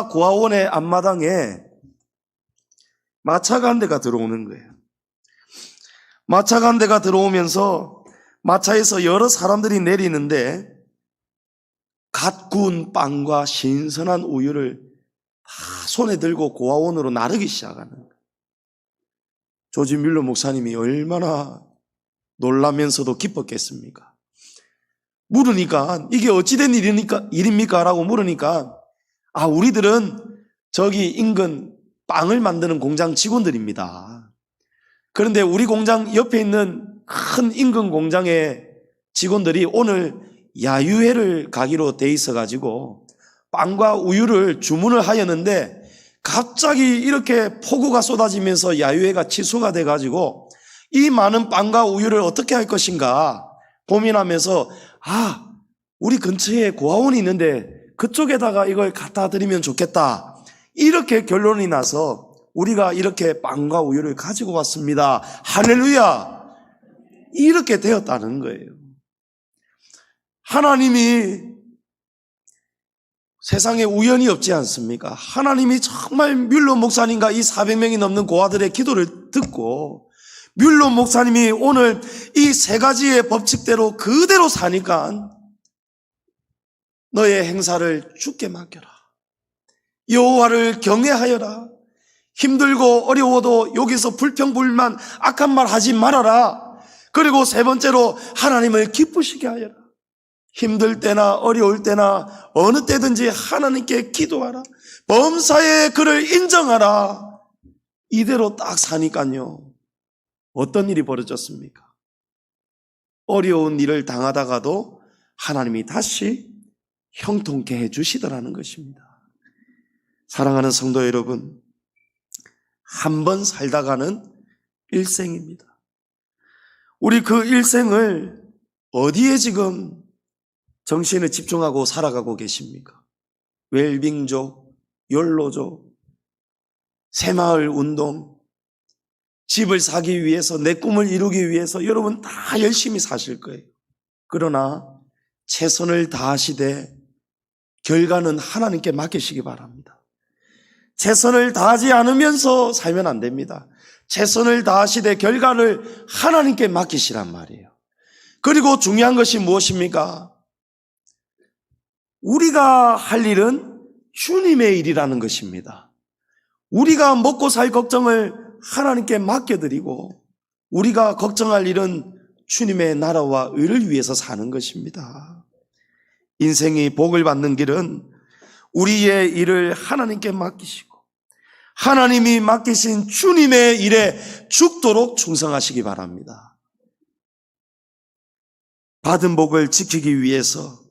고아원의 앞마당에 마차가 한 대가 들어오는 거예요. 마차가 한 대가 들어오면서 마차에서 여러 사람들이 내리는데 갓 구운 빵과 신선한 우유를 다 손에 들고 고아원으로 나르기 시작하는 거예요. 조지 뮬러 목사님이 얼마나 놀라면서도 기뻤겠습니까? 물으니까 이게 어찌된 일입니까? 라고 물으니까, 우리들은 저기 인근 빵을 만드는 공장 직원들입니다. 그런데 우리 공장 옆에 있는 큰 인근 공장의 직원들이 오늘 야유회를 가기로 돼 있어가지고 빵과 우유를 주문을 하였는데, 갑자기 이렇게 폭우가 쏟아지면서 야유회가 취소가 돼가지고 이 많은 빵과 우유를 어떻게 할 것인가 고민하면서, 우리 근처에 고아원이 있는데 그쪽에다가 이걸 갖다 드리면 좋겠다, 이렇게 결론이 나서 우리가 이렇게 빵과 우유를 가지고 왔습니다. 할렐루야! 이렇게 되었다는 거예요. 하나님이 세상에 우연이 없지 않습니까? 하나님이 정말 뮬러 목사님과 이 400명이 넘는 고아들의 기도를 듣고, 뮬러 목사님이 오늘 이 세 가지의 법칙대로 그대로 사니까 너의 행사를 주께 맡겨라, 여호와를 경외하여라, 힘들고 어려워도 여기서 불평불만 악한 말 하지 말아라, 그리고 세 번째로 하나님을 기쁘시게 하여라. 힘들 때나 어려울 때나 어느 때든지 하나님께 기도하라, 범사에 그를 인정하라. 이대로 딱 사니까요, 어떤 일이 벌어졌습니까? 어려운 일을 당하다가도 하나님이 다시 형통케 해주시더라는 것입니다. 사랑하는 성도 여러분, 한 번 살다가는 일생입니다. 우리 그 일생을 어디에 지금 정신을 집중하고 살아가고 계십니까? 웰빙족, 연로족, 새마을 운동, 집을 사기 위해서, 내 꿈을 이루기 위해서 여러분 다 열심히 사실 거예요. 그러나 최선을 다하시되 결과는 하나님께 맡기시기 바랍니다. 최선을 다하지 않으면서 살면 안 됩니다. 최선을 다하시되 결과를 하나님께 맡기시란 말이에요. 그리고 중요한 것이 무엇입니까? 우리가 할 일은 주님의 일이라는 것입니다. 우리가 먹고 살 걱정을 하나님께 맡겨드리고 우리가 걱정할 일은 주님의 나라와 의를 위해서 사는 것입니다. 인생이 복을 받는 길은 우리의 일을 하나님께 맡기시고 하나님이 맡기신 주님의 일에 죽도록 충성하시기 바랍니다. 받은 복을 지키기 위해서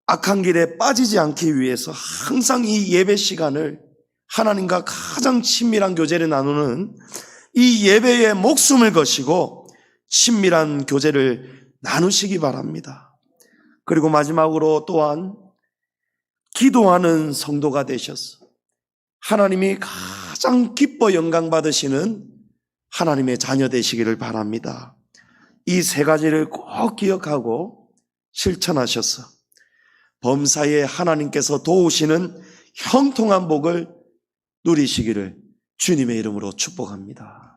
악한 길에 빠지지 않기 위해서 항상 이 예배 시간을 하나님과 가장 친밀한 교제를 나누는 이 예배에 목숨을 거시고 친밀한 교제를 나누시기 바랍니다. 그리고 마지막으로 또한 기도하는 성도가 되셔서 하나님이 가장 기뻐 영광 받으시는 하나님의 자녀 되시기를 바랍니다. 이 세 가지를 꼭 기억하고 실천하셔서 범사에 하나님께서 도우시는 형통한 복을 누리시기를 주님의 이름으로 축복합니다.